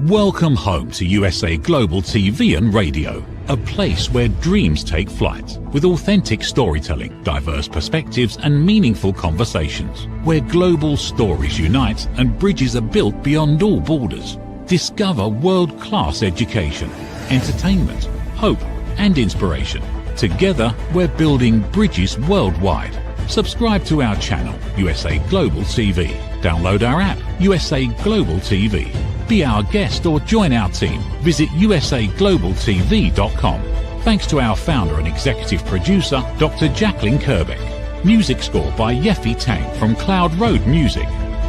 Welcome home to USA Global TV and Radio, a place where dreams take flight, with authentic storytelling, diverse perspectives and meaningful conversations, where global stories unite and bridges are built beyond all borders. Discover world-class education, entertainment, hope and inspiration. Together, we're building bridges worldwide. Subscribe to our channel, USA Global TV. Download our app, USA Global TV. Be our guest or join our team. Visit usaglobaltv.com. Thanks to our founder and executive producer, Dr. Jacalyn Kerbeck. Music score by Yeffy Tang from Cloud Road Music.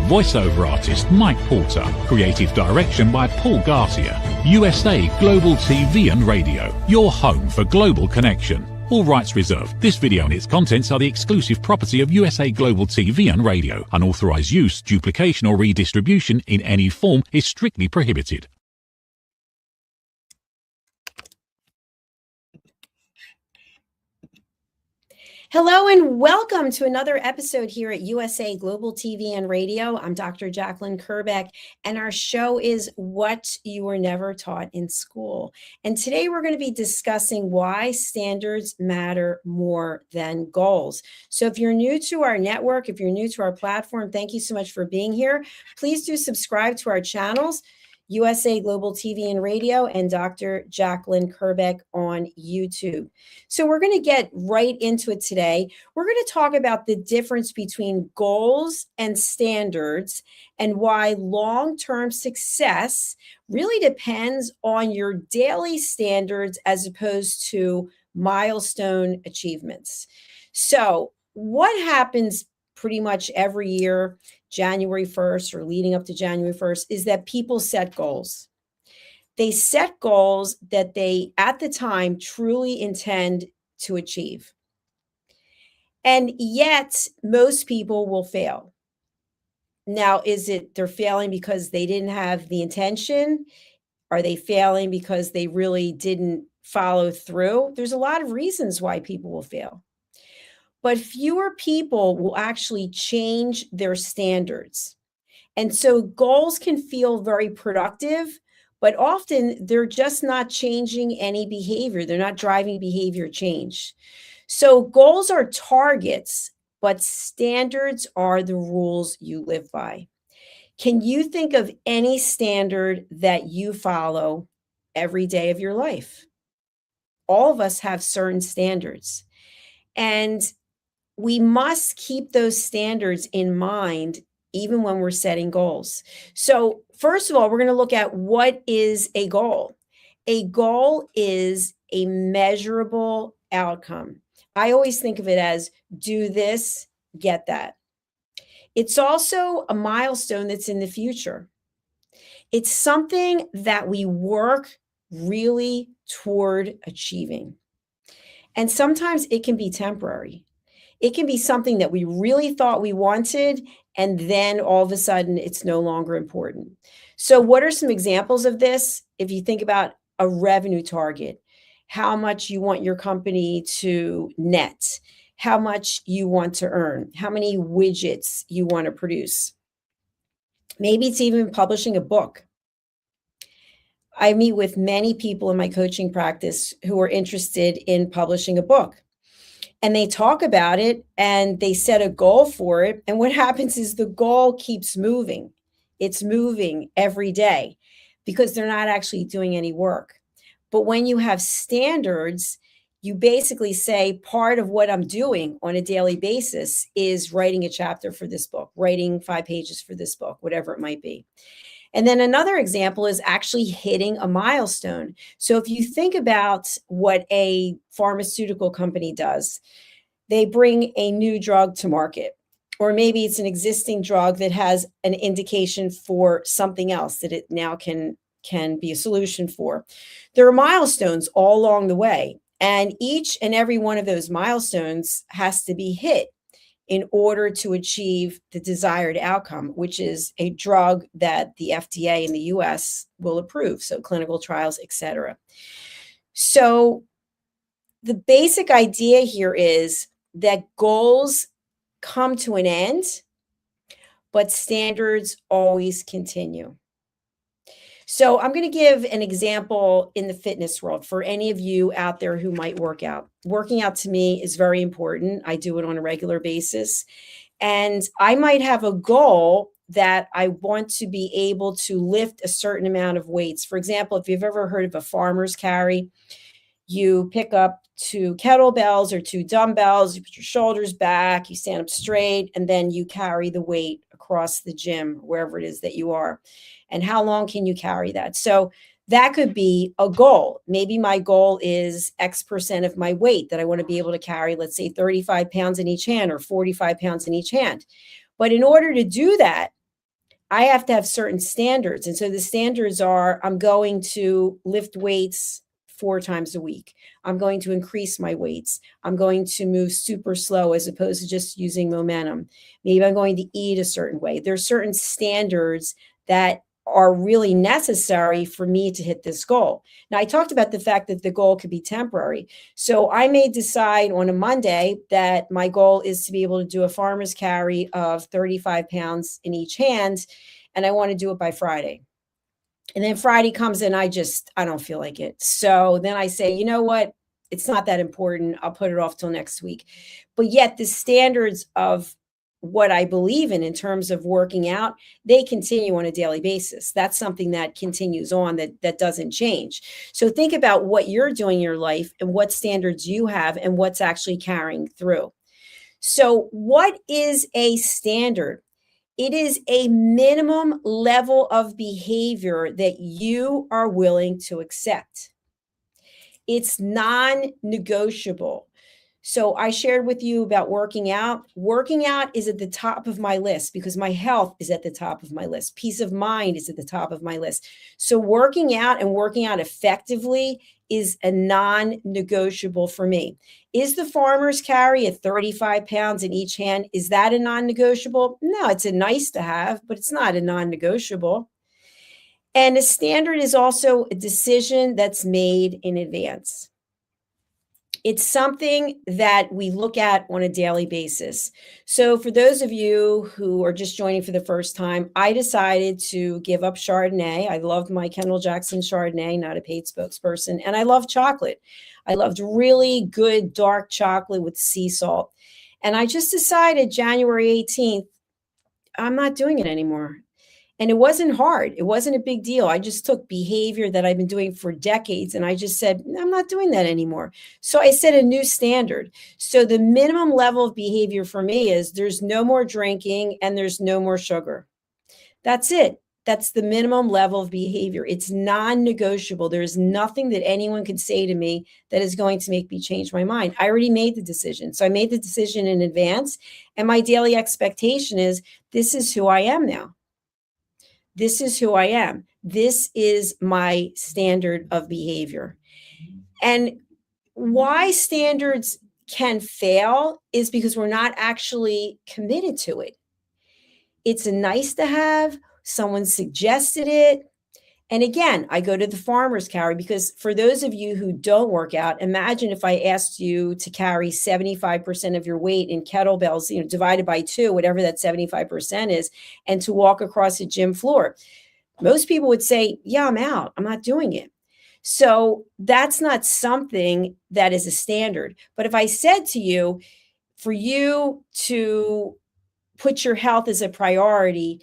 Voiceover artist Mike Porter. Creative direction by Paul Garcia. USA Global TV and Radio. Your home for global connection. All rights reserved. This video and its contents are the exclusive property of USA Global TV and Radio. Unauthorized use, duplication or redistribution in any form is strictly prohibited. Hello and welcome to another episode here at USA Global TV and Radio. I'm Dr. Jacalyn Kerbeck, and our show is What You Were Never Taught in School. And today we're going to be discussing why standards matter more than goals. So if you're new to our network, if you're new to our platform, thank you so much for being here. Please do subscribe to our channels, USA Global TV and Radio, and Dr. Jacalyn Kerbeck on YouTube. So we're going to get right into it today. We're going to talk about the difference between goals and standards and why long-term success really depends on your daily standards as opposed to milestone achievements. So what happens pretty much every year, January 1st or leading up to January 1st, is that people set goals. They set goals that they, at the time, truly intend to achieve. And yet, most people will fail. Now, is it they're failing because they didn't have the intention? Are they failing because they really didn't follow through? There's a lot of reasons why people will fail. But fewer people will actually change their standards. And so goals can feel very productive, but often they're just not changing any behavior. They're not driving behavior change. So goals are targets, but standards are the rules you live by. Can you think of any standard that you follow every day of your life? All of us have certain standards. And we must keep those standards in mind even when we're setting goals. So first of all, we're going to look at what is a goal. A goal is a measurable outcome. I always think of it as do this, get that. It's also a milestone that's in the future. It's something that we work really toward achieving. And sometimes it can be temporary. It can be something that we really thought we wanted, and then all of a sudden it's no longer important. So what are some examples of this? If you think about a revenue target, how much you want your company to net, how much you want to earn, how many widgets you want to produce. Maybe it's even publishing a book. I meet with many people in my coaching practice who are interested in publishing a book. And they talk about it and they set a goal for it. And what happens is the goal keeps moving. It's moving every day because they're not actually doing any work. But when you have standards, you basically say part of what I'm doing on a daily basis is writing a chapter for this book, writing 5 pages for this book, whatever it might be. And then another example is actually hitting a milestone. So if you think about what a pharmaceutical company does, they bring a new drug to market, or maybe it's an existing drug that has an indication for something else that it now can be a solution for. There are milestones all along the way, and each and every one of those milestones has to be hit in order to achieve the desired outcome, which is a drug that the FDA in the US will approve, so clinical trials, et cetera. So the basic idea here is that goals come to an end, but standards always continue. So I'm going to give an example in the fitness world for any of you out there who might work out. Working out to me is very important. I do it on a regular basis. And I might have a goal that I want to be able to lift a certain amount of weights. For example, if you've ever heard of a farmer's carry, you pick up 2 kettlebells or 2 dumbbells, you put your shoulders back, you stand up straight, and then you carry the weight across the gym, wherever it is that you are. And how long can you carry that? So that could be a goal. Maybe my goal is X percent of my weight that I want to be able to carry, let's say 35 pounds in each hand or 45 pounds in each hand. But in order to do that, I have to have certain standards. And so the standards are I'm going to lift weights 4 times a week. I'm going to increase my weights. I'm going to move super slow as opposed to just using momentum. Maybe I'm going to eat a certain way. There's certain standards that are really necessary for me to hit this goal. Now, I talked about the fact that the goal could be temporary. So I may decide on a Monday that my goal is to be able to do a farmer's carry of 35 pounds in each hand, and I want to do it by Friday. And then Friday comes and I don't feel like it. So then I say, you know what? It's not that important. I'll put it off till next week. But yet the standards of what I believe in terms of working out, they continue on a daily basis. That's something that continues on, that doesn't change. So think about what you're doing in your life and what standards you have and what's actually carrying through. So what is a standard? It is a minimum level of behavior that you are willing to accept. It's non-negotiable. So I shared with you about working out. Working out is at the top of my list because my health is at the top of my list. Peace of mind is at the top of my list. So working out and working out effectively is a non-negotiable for me. Is the farmer's carry at 35 pounds in each hand? Is that a non-negotiable? No, it's a nice to have, but it's not a non-negotiable. And a standard is also a decision that's made in advance. It's something that we look at on a daily basis. So for those of you who are just joining for the first time, I decided to give up Chardonnay. I loved my Kendall Jackson Chardonnay, not a paid spokesperson. And I love chocolate. I loved really good dark chocolate with sea salt. And I just decided January 18th, I'm not doing it anymore. And it wasn't hard. It wasn't a big deal. I just took behavior that I've been doing for decades and I just said, I'm not doing that anymore. So I set a new standard. So the minimum level of behavior for me is there's no more drinking and there's no more sugar. That's it. That's the minimum level of behavior. It's non-negotiable. There's nothing that anyone could say to me that is going to make me change my mind. I already made the decision. So I made the decision in advance. And my daily expectation is this is who I am now. This is who I am. This is my standard of behavior. And why standards can fail is because we're not actually committed to it. It's a nice to have. Someone suggested it. And again, I go to the farmer's carry because for those of you who don't work out, imagine if I asked you to carry 75% of your weight in kettlebells, divided by 2, whatever that 75% is, and to walk across a gym floor. Most people would say, yeah, I'm out. I'm not doing it. So that's not something that is a standard. But if I said to you, for you to put your health as a priority,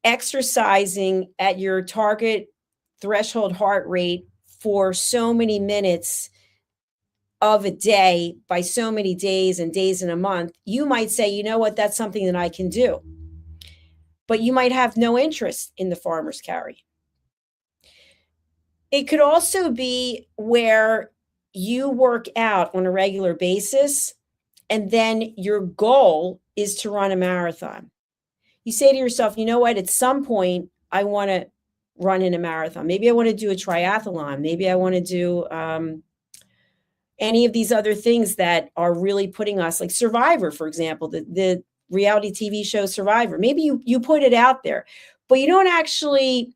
exercising at your target threshold heart rate for so many minutes of a day by so many days and days in a month, you might say, you know what, that's something that I can do. But you might have no interest in the farmer's carry. It could also be where you work out on a regular basis and then your goal is to run a marathon. You say to yourself, you know what, at some point I want to run in a marathon. Maybe I want to do a triathlon. Maybe I want to do any of these other things that are really putting us, like Survivor, for example, the reality TV show Survivor. Maybe you put it out there, but you don't actually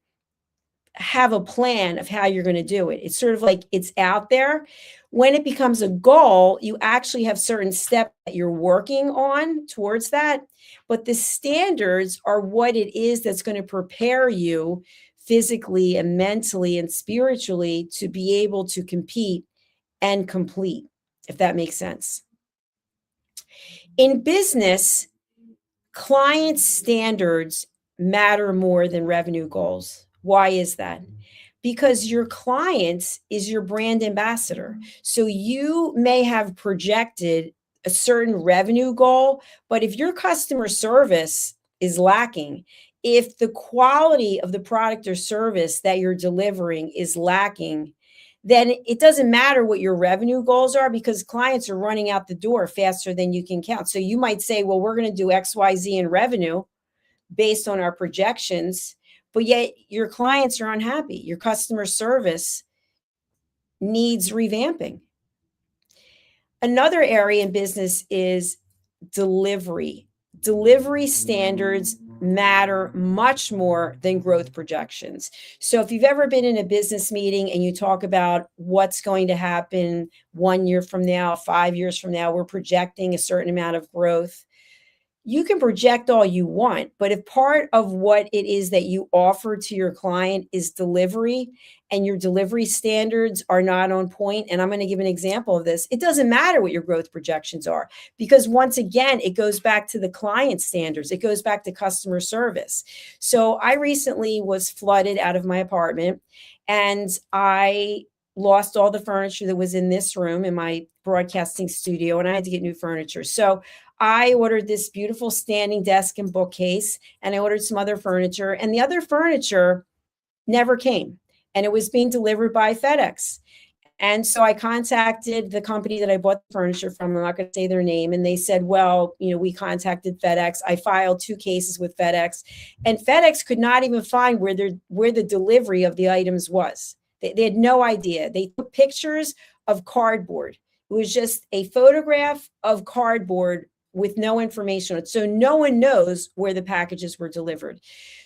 have a plan of how you're going to do it. It's sort of like it's out there. When it becomes a goal, you actually have certain steps that you're working on towards that. But the standards are what it is that's going to prepare you physically and mentally and spiritually to be able to compete and complete, if that makes sense. In business, client standards matter more than revenue goals. Why is that? Because your client is your brand ambassador. So you may have projected a certain revenue goal, but if your customer service is lacking, if the quality of the product or service that you're delivering is lacking, then it doesn't matter what your revenue goals are because clients are running out the door faster than you can count. So you might say, well, we're going to do XYZ in revenue based on our projections, but yet your clients are unhappy. Your customer service needs revamping. Another area in business is delivery. Delivery standards matter much more than growth projections. So if you've ever been in a business meeting and you talk about what's going to happen 1 year from now, 5 years from now, we're projecting a certain amount of growth. You can project all you want, but if part of what it is that you offer to your client is delivery and your delivery standards are not on point, and I'm going to give an example of this, it doesn't matter what your growth projections are because once again, it goes back to the client standards. It goes back to customer service. So I recently was flooded out of my apartment and I lost all the furniture that was in this room in my broadcasting studio and I had to get new furniture. So I ordered this beautiful standing desk and bookcase, and I ordered some other furniture, and the other furniture never came, and it was being delivered by FedEx. And so I contacted the company that I bought the furniture from. I'm not going to say their name. And they said, well, we contacted FedEx. I filed 2 cases with FedEx, and FedEx could not even find where the delivery of the items was. They had no idea. They took pictures of cardboard. It was just a photograph of cardboard with no information on it. So no one knows where the packages were delivered.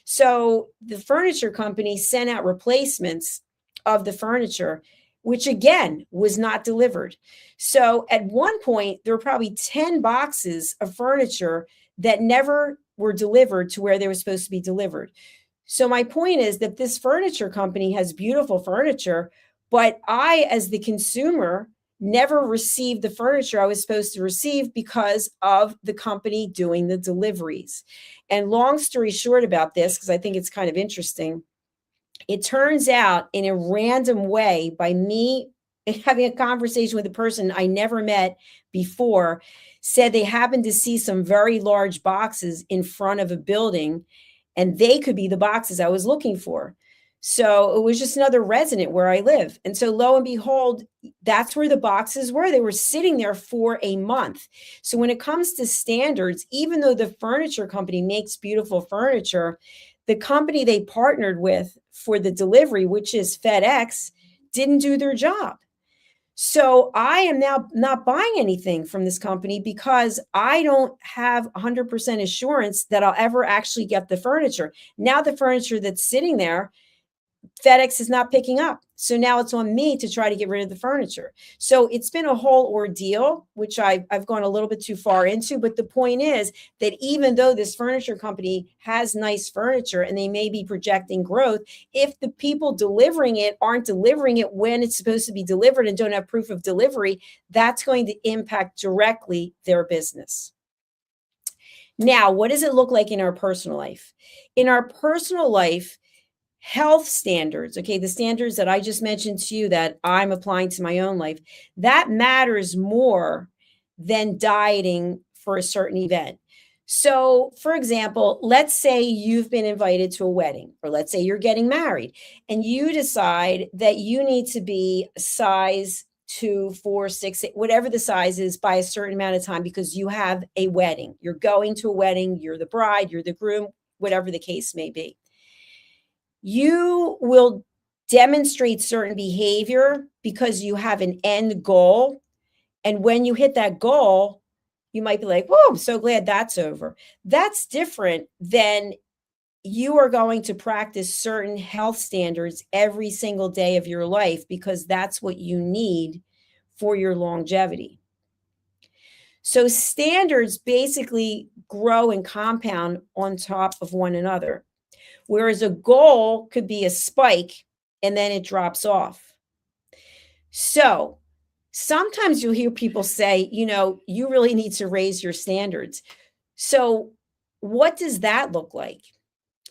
So the furniture company sent out replacements of the furniture, which again was not delivered. So at one point, there were probably 10 boxes of furniture that never were delivered to where they were supposed to be delivered. So my point is that this furniture company has beautiful furniture, but I, as the consumer, never received the furniture I was supposed to receive because of the company doing the deliveries. And long story short about this, because I think it's kind of interesting, it turns out in a random way by me having a conversation with a person I never met before, said they happened to see some very large boxes in front of a building and they could be the boxes I was looking for. So it was just another resident where I live. And so lo and behold, that's where the boxes were. They were sitting there for a month. So when it comes to standards, even though the furniture company makes beautiful furniture, the company they partnered with for the delivery, which is FedEx, didn't do their job. So I am now not buying anything from this company because I don't have 100% assurance that I'll ever actually get the furniture. Now the furniture that's sitting there, FedEx is not picking up. So now it's on me to try to get rid of the furniture. So it's been a whole ordeal, which I've gone a little bit too far into. But the point is that even though this furniture company has nice furniture and they may be projecting growth, if the people delivering it aren't delivering it when it's supposed to be delivered and don't have proof of delivery, that's going to impact directly their business. Now, what does it look like in our personal life? In our personal life, health standards, okay, the standards that I just mentioned to you that I'm applying to my own life, that matters more than dieting for a certain event. So, for example, let's say you've been invited to a wedding, or let's say you're getting married, and you decide that you need to be size 2, 4, 6, 8, whatever the size is by a certain amount of time because you have a wedding. You're going to a wedding, you're the bride, you're the groom, whatever the case may be. You will demonstrate certain behavior because you have an end goal. And when you hit that goal, you might be like, whoa, I'm so glad that's over. That's different than you are going to practice certain health standards every single day of your life because that's what you need for your longevity. So standards basically grow and compound on top of one another. Whereas a goal could be a spike and then it drops off. So sometimes you'll hear people say, you really need to raise your standards. So what does that look like?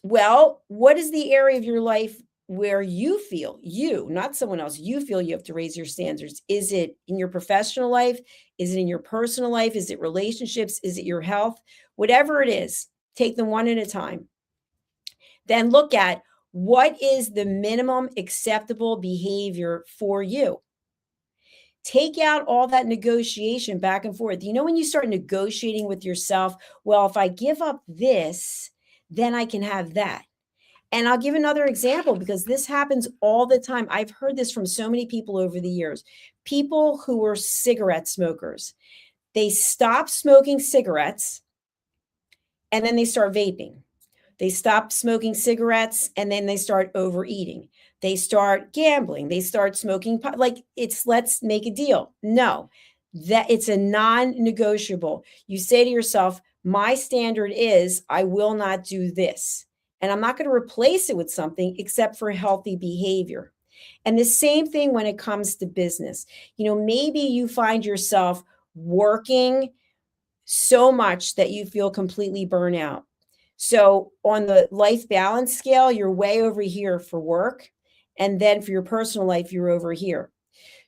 Well, what is the area of your life where you feel, not someone else, you feel you have to raise your standards? Is it in your professional life? Is it in your personal life? Is it relationships? Is it your health? Whatever it is, take them one at a time. Then look at what is the minimum acceptable behavior for you. Take out all that negotiation back and forth. When you start negotiating with yourself, well, if I give up this, then I can have that. And I'll give another example because this happens all the time. I've heard this from so many people over the years. People who were cigarette smokers, they stop smoking cigarettes and then they start vaping. They stop smoking cigarettes and then they start overeating. They start gambling. They start smoking pot. Let's make a deal. No, that it's a non-negotiable. You say to yourself, my standard is I will not do this. And I'm not going to replace it with something except for healthy behavior. And the same thing when it comes to business. Maybe you find yourself working so much that you feel completely burnt out. So on the life balance scale, you're way over here for work. And then for your personal life, you're over here.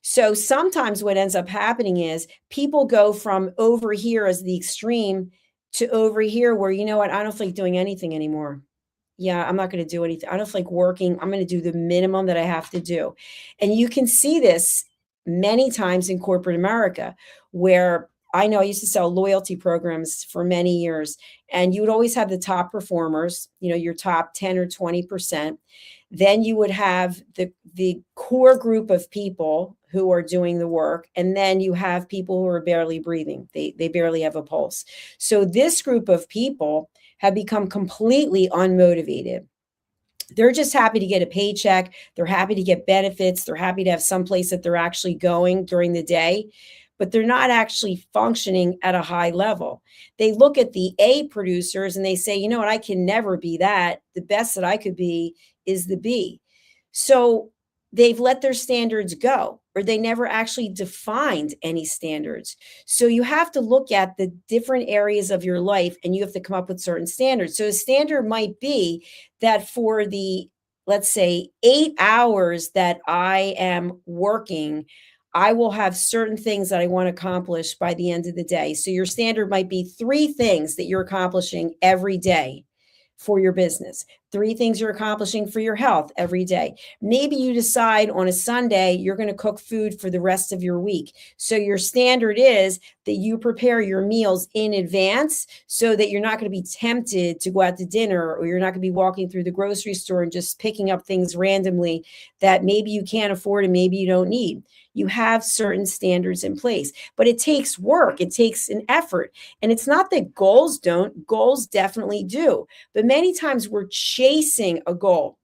So sometimes what ends up happening is people go from over here as the extreme to over here where, I don't feel like doing anything anymore. Yeah, I'm not going to do anything. I don't feel like working. I'm going to do the minimum that I have to do. And you can see this many times in corporate America, where I know I used to sell loyalty programs for many years, and you would always have the top performers, your top 10 or 20%. Then you would have the core group of people who are doing the work. And then you have people who are barely breathing. They barely have a pulse. So this group of people have become completely unmotivated. They're just happy to get a paycheck. They're happy to get benefits. They're happy to have some place that they're actually going during the day, but they're not actually functioning at a high level. They look at the A producers and they say, you know what, I can never be that. The best that I could be is the B. So they've let their standards go, or they never actually defined any standards. So you have to look at the different areas of your life and you have to come up with certain standards. So a standard might be that for the, let's say, 8 hours that I am working, I will have certain things that I want to accomplish by the end of the day. So your standard might be 3 things that you're accomplishing every day for your business, 3 things you're accomplishing for your health every day. Maybe you decide on a Sunday you're going to cook food for the rest of your week. So your standard is that you prepare your meals in advance so that you're not going to be tempted to go out to dinner, or you're not going to be walking through the grocery store and just picking up things randomly that maybe you can't afford and maybe you don't need. You have certain standards in place, but it takes work. It takes an effort. And it's not that goals don't. Goals definitely do. But many times we're chasing a goal.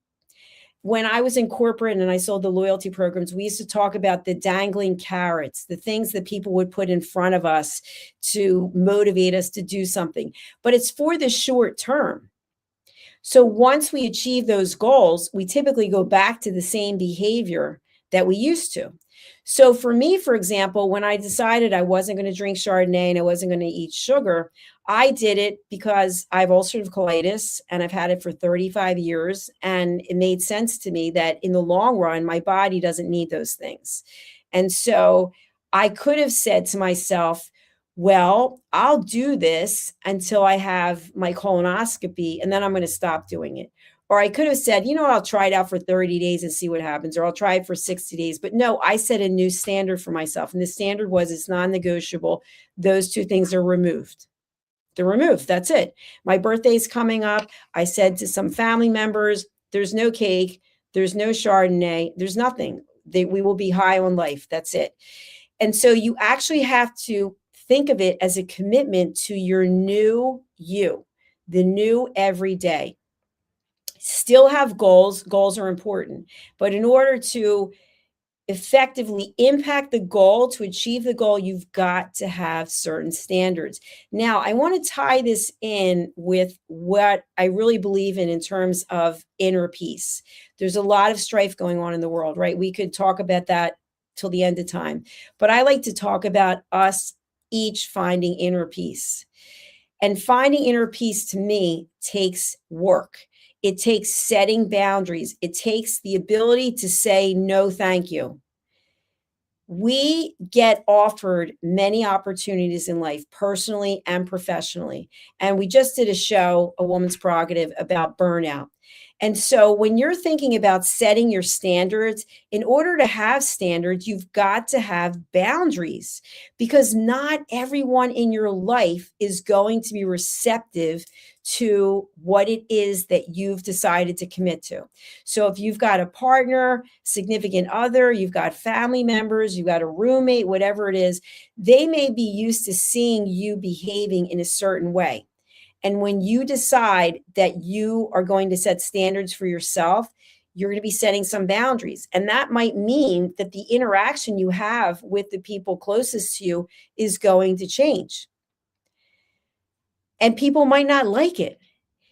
When I was in corporate and I sold the loyalty programs, we used to talk about the dangling carrots, the things that people would put in front of us to motivate us to do something. But it's for the short term. So once we achieve those goals, we typically go back to the same behavior that we used to. So for me, for example, when I decided I wasn't going to drink Chardonnay and I wasn't going to eat sugar, I did it because I have ulcerative colitis and I've had it for 35 years. And it made sense to me that in the long run, my body doesn't need those things. And so I could have said to myself, well, I'll do this until I have my colonoscopy and then I'm going to stop doing it. Or I could have said, I'll try it out for 30 days and see what happens, or I'll try it for 60 days. But no, I set a new standard for myself. And the standard was it's non-negotiable. Those 2 things are removed. They're removed. That's it. My birthday's coming up. I said to some family members, there's no cake. There's no Chardonnay. There's nothing. We will be high on life. That's it. And so you actually have to think of it as a commitment to your new you, the new everyday. Still have goals. Goals are important. But in order to effectively impact the goal, to achieve the goal, you've got to have certain standards. Now, I want to tie this in with what I really believe in terms of inner peace. There's a lot of strife going on in the world, right? We could talk about that till the end of time, but I like to talk about us each finding inner peace. And finding inner peace to me takes work. It takes setting boundaries. It takes the ability to say no, thank you. We get offered many opportunities in life, personally and professionally. And we just did a show, A Woman's Prerogative, about burnout. And so when you're thinking about setting your standards, in order to have standards, you've got to have boundaries, because not everyone in your life is going to be receptive to what it is that you've decided to commit to. So if you've got a partner, significant other, you've got family members, you've got a roommate, whatever it is, they may be used to seeing you behaving in a certain way. And when you decide that you are going to set standards for yourself, you're going to be setting some boundaries. And that might mean that the interaction you have with the people closest to you is going to change. And people might not like it.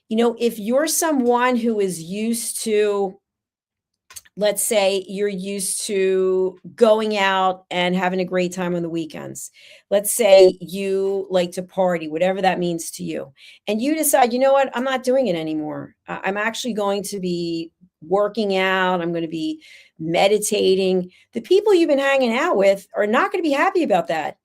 You know, if you're someone who is used to, let's say you're used to going out and having a great time on the weekends. Let's say you like to party, whatever that means to you. And you decide, you know what, I'm not doing it anymore. I'm actually going to be working out. I'm going to be meditating. The people you've been hanging out with are not going to be happy about that.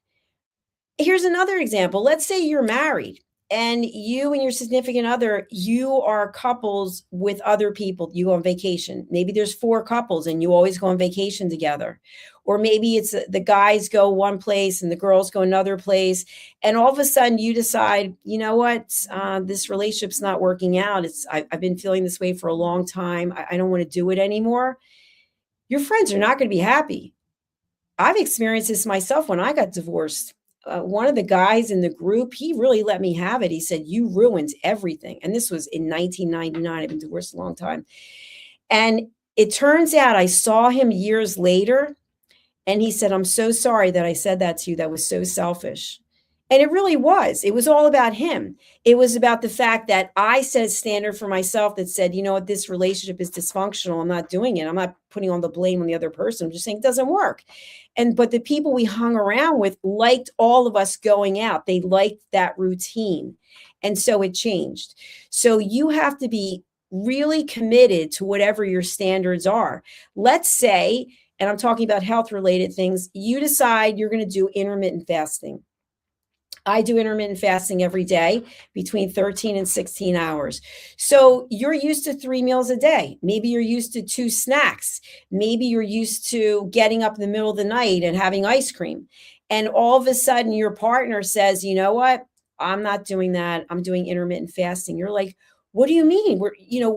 Here's another example. Let's say you're married and you and your significant other, you are couples with other people. You go on vacation. Maybe there's 4 couples and you always go on vacation together. Or maybe it's the guys go one place and the girls go another place. And all of a sudden you decide, you know what, this relationship's not working out. I've been feeling this way for a long time. I don't want to do it anymore. Your friends are not going to be happy. I've experienced this myself when I got divorced. One of the guys in the group, he really let me have it. He said, you ruined everything. And this was in 1999. I've been divorced a long time. And it turns out I saw him years later. And he said, I'm so sorry that I said that to you. That was so selfish. And it really was. It was all about him. It was about the fact that I set a standard for myself that said, you know what, this relationship is dysfunctional. I'm not doing it. I'm not putting on the blame on the other person. I'm just saying it doesn't work. But the people we hung around with liked all of us going out. They liked that routine. And so it changed. So you have to be really committed to whatever your standards are. Let's say, and I'm talking about health related things, you decide you're going to do intermittent fasting. I do intermittent fasting every day between 13 and 16 hours. So you're used to 3 meals a day. Maybe you're used to 2 snacks. Maybe you're used to getting up in the middle of the night and having ice cream. And all of a sudden your partner says, you know what? I'm not doing that. I'm doing intermittent fasting. You're like, what do you mean?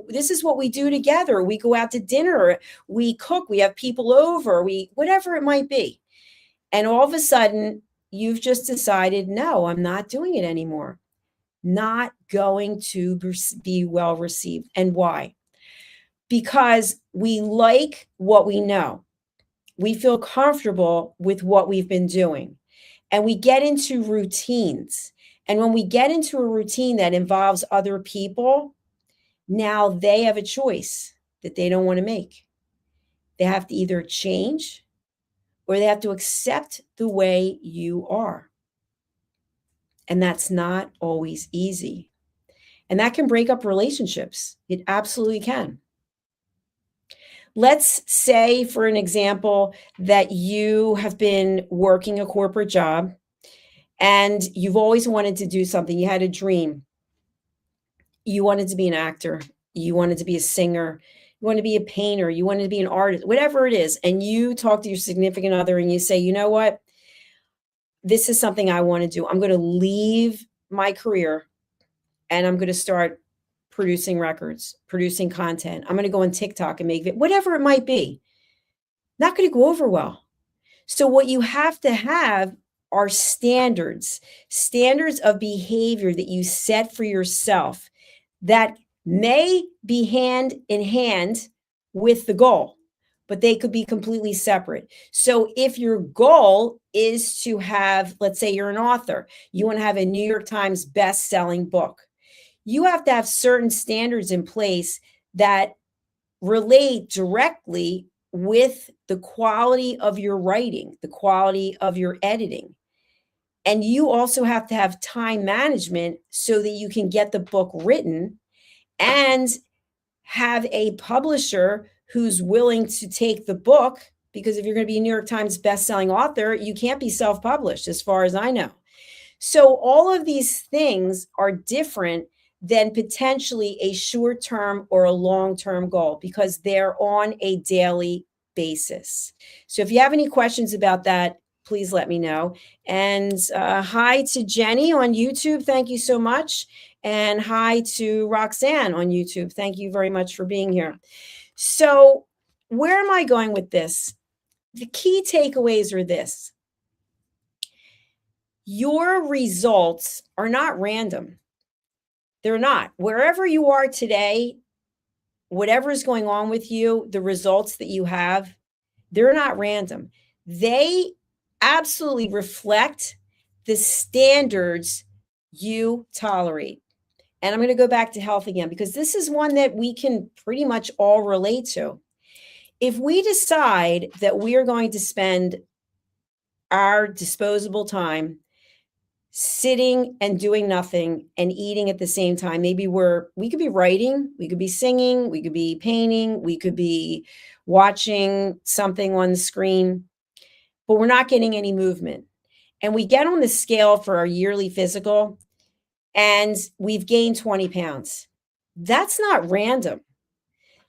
This is what we do together. We go out to dinner, we cook, we have people over, whatever it might be. And all of a sudden, you've just decided, no, I'm not doing it anymore. Not going to be well received. And why? Because we like what we know. We feel comfortable with what we've been doing. And we get into routines. And when we get into a routine that involves other people, now they have a choice that they don't want to make. They have to either change or they have to accept the way you are. And that's not always easy. And that can break up relationships. It absolutely can. Let's say, for an example, that you have been working a corporate job and you've always wanted to do something. You had a dream. You wanted to be an actor. You wanted to be a singer. You want to be a painter. You want to be an artist, whatever it is. And you talk to your significant other and you say, you know what? This is something I want to do. I'm going to leave my career and I'm going to start producing records, producing content. I'm going to go on TikTok and make it, whatever it might be. Not going to go over well. So what you have to have are standards of behavior that you set for yourself that may be hand in hand with the goal. but they could be completely separate. So if your goal is to have, let's say you're an author, you want to have a New York Times best-selling book, you have to have certain standards in place that relate directly with the quality of your writing, the quality of your editing. And you also have to have time management so that you can get the book written and have a publisher who's willing to take the book, because if you're going to be a New York Times bestselling author, you can't be self-published as far as I know. So all of these things are different than potentially a short-term or a long-term goal because they're on a daily basis. So if you have any questions about that, please let me know. And hi to Jenny on YouTube. Thank you so much. And hi to Roxanne on YouTube. Thank you very much for being here. So where am I going with this? The key takeaways are this. Your results are not random. They're not. Wherever you are today, whatever is going on with you, the results that you have, they're not random. They absolutely reflect the standards you tolerate. And I'm going to go back to health again, because this is one that we can pretty much all relate to. If we decide that we are going to spend our disposable time sitting and doing nothing and eating at the same time, maybe we could be writing, we could be singing, we could be painting, we could be watching something on the screen, but we're not getting any movement. And we get on the scale for our yearly physical and we've gained 20 pounds. That's not random.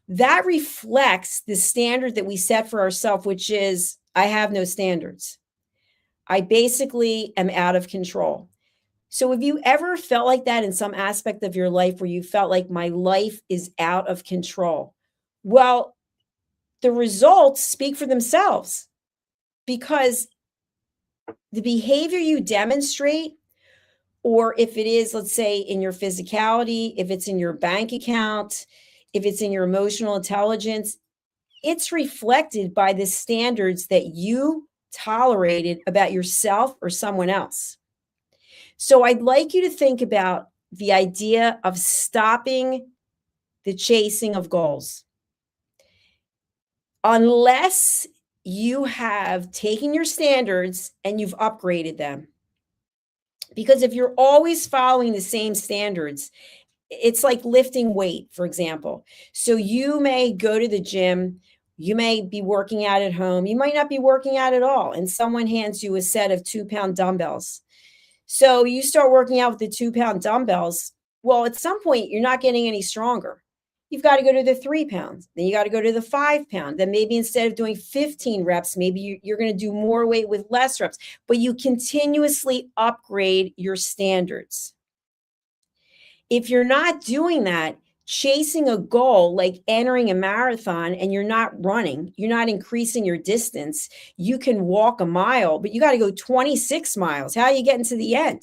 That reflects the standard that we set for ourselves, which is, I have no standards. I basically am out of control. So have you ever felt like that in some aspect of your life where you felt like my life is out of control? Well, the results speak for themselves, because the behavior you demonstrate, or if it is, let's say, in your physicality, if it's in your bank account, if it's in your emotional intelligence, it's reflected by the standards that you tolerated about yourself or someone else. So I'd like you to think about the idea of stopping the chasing of goals. Unless you have taken your standards and you've upgraded them. Because if you're always following the same standards, it's like lifting weight, for example. So you may go to the gym, you may be working out at home, you might not be working out at all, and someone hands you a set of 2-pound dumbbells. So you start working out with the 2-pound dumbbells. Well, at some point, you're not getting any stronger. You've got to go to the 3 pounds. Then you got to go to the 5 pound. Then maybe instead of doing 15 reps, maybe you're going to do more weight with less reps. But you continuously upgrade your standards. If you're not doing that, chasing a goal like entering a marathon, and you're not running, you're not increasing your distance, you can walk a mile, but you got to go 26 miles. How are you getting to the end?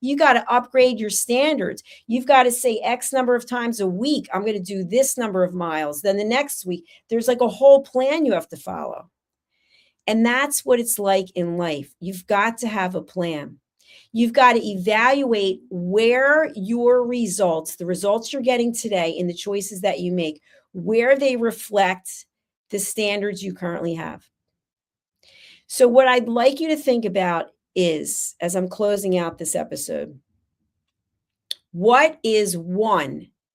You got to upgrade your standards. You've got to say X number of times a week, I'm going to do this number of miles. Then the next week, there's like a whole plan you have to follow. And that's what it's like in life. You've got to have a plan. You've got to evaluate where your results, the results you're getting today in the choices that you make, where they reflect the standards you currently have. So what I'd like you to think about is, as I'm closing out this episode, what is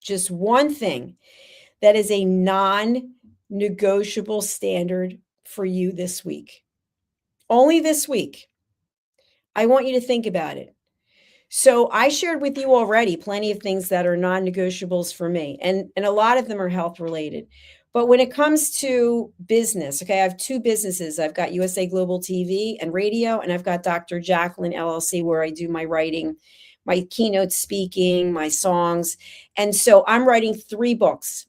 just one thing that is a non-negotiable standard for you this week? Only this week. I want you to think about it. So I shared with you already plenty of things that are non-negotiables for me, and a lot of them are health related. But when it comes to business, okay, I have 2 businesses. I've got USA Global TV and Radio, and I've got Dr. Jacalyn LLC, where I do my writing, my keynote speaking, my songs. And so I'm writing 3 books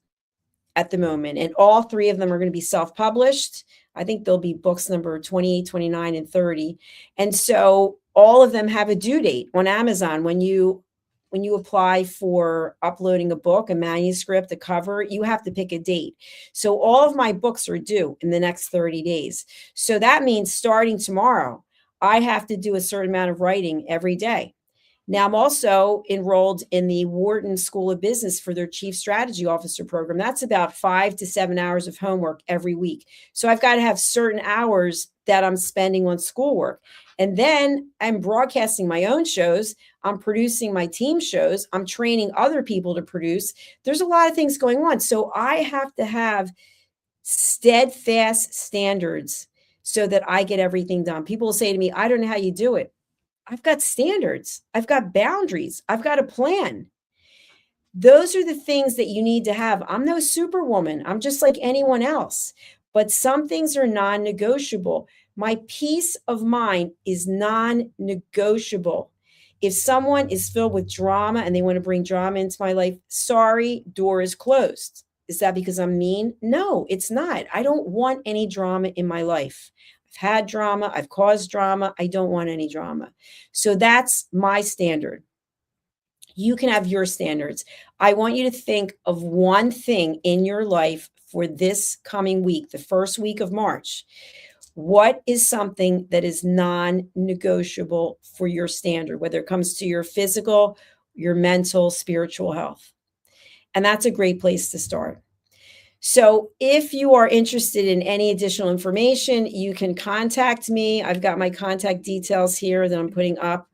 at the moment, and all 3 of them are going to be self-published. I think there'll be books number 28, 29, and 30. And so all of them have a due date on Amazon. When you when you apply for uploading a book, a manuscript, a cover, you have to pick a date. So all of my books are due in the next 30 days. So that means starting tomorrow, I have to do a certain amount of writing every day. Now, I'm also enrolled in the Wharton School of Business for their Chief Strategy Officer program. That's about 5 to 7 hours of homework every week. So I've got to have certain hours that I'm spending on schoolwork. And then I'm broadcasting my own shows. I'm producing my team shows. I'm training other people to produce. There's a lot of things going on. So I have to have steadfast standards so that I get everything done. People will say to me, I don't know how you do it. I've got standards. I've got boundaries. I've got a plan. Those are the things that you need to have. I'm no superwoman. I'm just like anyone else. But some things are non-negotiable. My peace of mind is non-negotiable. If someone is filled with drama and they want to bring drama into my life, sorry, door is closed. Is that because I'm mean? No, it's not. I don't want any drama in my life. I've had drama. I've caused drama. I don't want any drama. So that's my standard. You can have your standards. I want you to think of one thing in your life for this coming week, the first week of March. What is something that is non-negotiable for your standard, whether it comes to your physical, your mental, spiritual health? And that's a great place to start. So if you are interested in any additional information, you can contact me. I've got my contact details here that I'm putting up.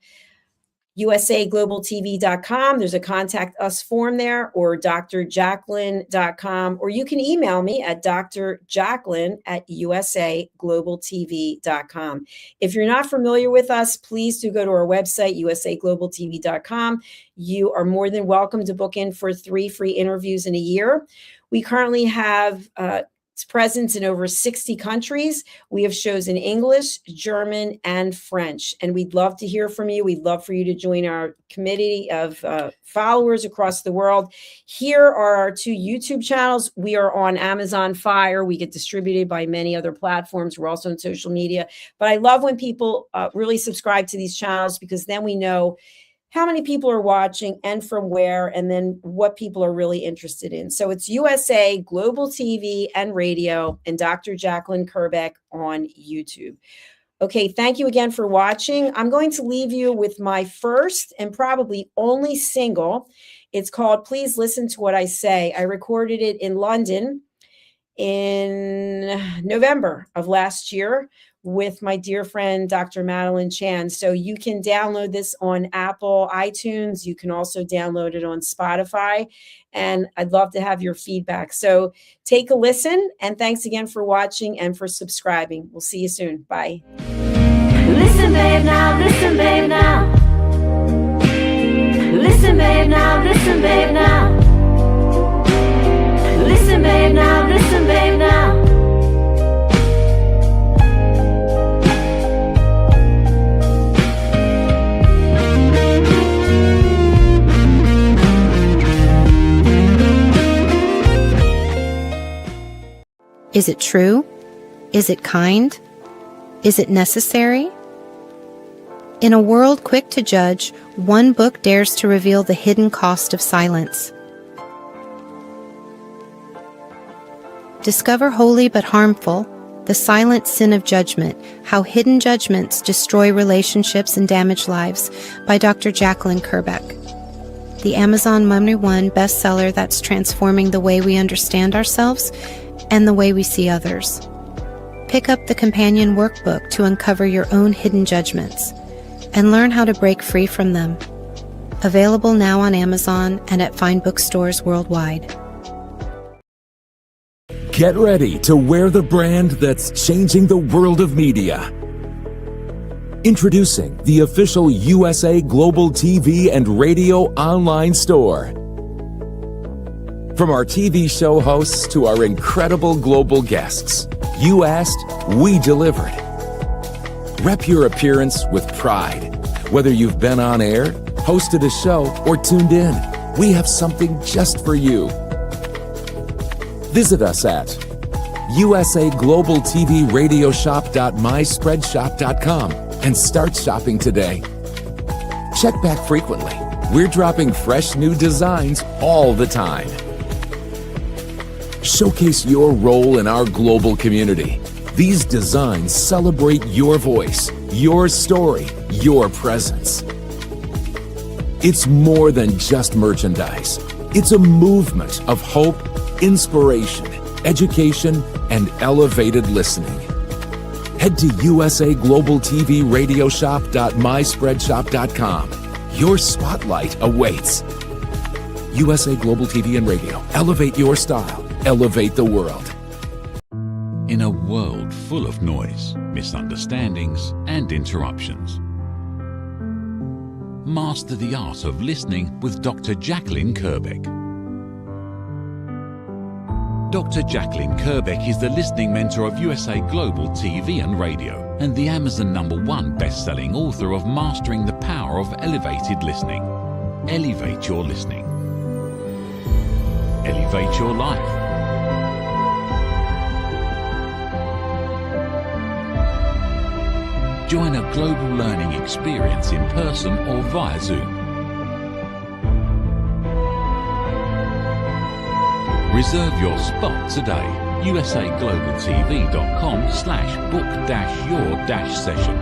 usaglobaltv.com. There's a contact us form there, or drjacalyn.com, or you can email me at drjacalyn@usaglobaltv.com. If you're not familiar with us, please do go to our website, usaglobaltv.com. You are more than welcome to book in for 3 free interviews in a year. We currently have presence in over 60 countries. We have shows in English, German, and French. And we'd love to hear from you. We'd love for you to join our committee of followers across the world. Here are our 2 YouTube channels. We are on Amazon Fire. We get distributed by many other platforms. We're also on social media. But I love when people really subscribe to these channels, because then we know how many people are watching and from where, and then what people are really interested in. So it's USA, Global TV and Radio, and Dr. Jacalyn Kerbeck on YouTube. Okay, thank you again for watching. I'm going to leave you with my first and probably only single. It's called Please Listen to What I Say. I recorded it in London in November of last year with my dear friend, Dr. Madeline Chan. So you can download this on Apple iTunes. You can also download it on Spotify. And I'd love to have your feedback. So take a listen. And thanks again for watching and for subscribing. We'll see you soon. Bye. Listen, babe, now. Listen, babe, now. Listen, babe, now. Listen, babe, now. Listen, babe, now. Listen, babe, now. Is it true? Is it kind? Is it necessary? In a world quick to judge, one book dares to reveal the hidden cost of silence. Discover Holy but Harmful, The Silent Sin of Judgment, How Hidden Judgments Destroy Relationships and Damage Lives by Dr. Jacalyn Kerbeck. The Amazon #1 bestseller that's transforming the way we understand ourselves and the way we see others. Pick up the companion workbook to uncover your own hidden judgments and learn how to break free from them. Available now on Amazon and at fine bookstores worldwide. Get ready to wear the brand that's changing the world of media. Introducing the official USA Global TV and Radio online store. From our TV show hosts to our incredible global guests, you asked, we delivered. Rep your appearance with pride. Whether you've been on air, hosted a show, or tuned in, we have something just for you. Visit us at usaglobaltvradiosshop.myspreadshop.com and start shopping today. Check back frequently We're dropping fresh new designs all the time. Showcase your role in our global community. These designs celebrate your voice, your story, your presence. It's more than just merchandise. It's a movement of hope, inspiration, education, and elevated listening. Head to usaglobaltvradiosshop.myspreadshop.com. Your spotlight awaits. USA Global TV and Radio. Elevate your style. Elevate the world. In a world full of noise, misunderstandings, and interruptions, master the art of listening with Dr. Jacalyn Kerbeck. Dr. Jacalyn Kerbeck is the listening mentor of USA Global TV and Radio and the Amazon #1 best-selling author of Mastering the Power of Elevated Listening. Elevate your listening. Elevate your life. Join a global learning experience in person or via Zoom. Reserve your spot today. usaglobaltv.com/book-your-session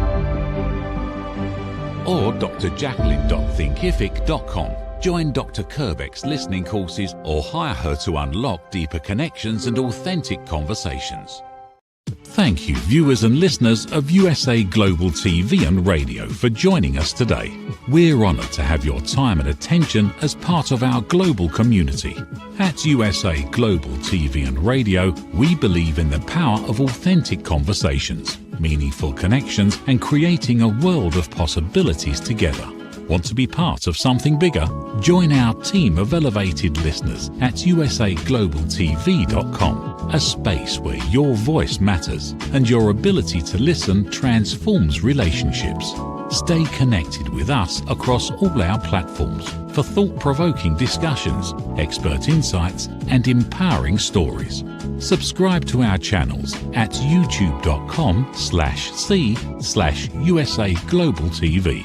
or drjacalyn.thinkific.com. Join Dr. Kerbeck's listening courses or hire her to unlock deeper connections and authentic conversations. Thank you, viewers and listeners of USA Global TV and Radio, for joining us today. We're honored to have your time and attention as part of our global community. At USA Global TV and Radio, we believe in the power of authentic conversations, meaningful connections, and creating a world of possibilities together. Want to be part of something bigger? Join our team of elevated listeners at usaglobaltv.com, a space where your voice matters and your ability to listen transforms relationships. Stay connected with us across all our platforms for thought-provoking discussions, expert insights, and empowering stories. Subscribe to our channels at youtube.com/c/USA Global TV.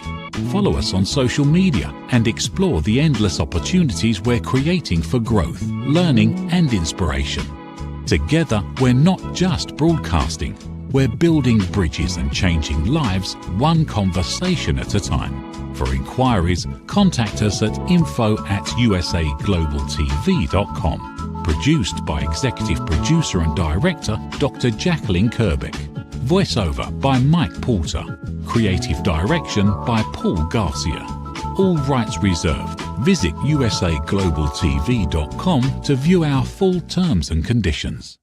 Follow us on social media and explore the endless opportunities we're creating for growth, learning, and inspiration. Together, we're not just broadcasting, we're building bridges and changing lives one conversation at a time. For inquiries, contact us at info@usaglobaltv.com. Produced by Executive Producer and Director Dr. Jacalyn Kerbeck. Voiceover by Mike Porter. Creative direction by Paul Garcia. All rights reserved. Visit usaglobaltv.com to view our full terms and conditions.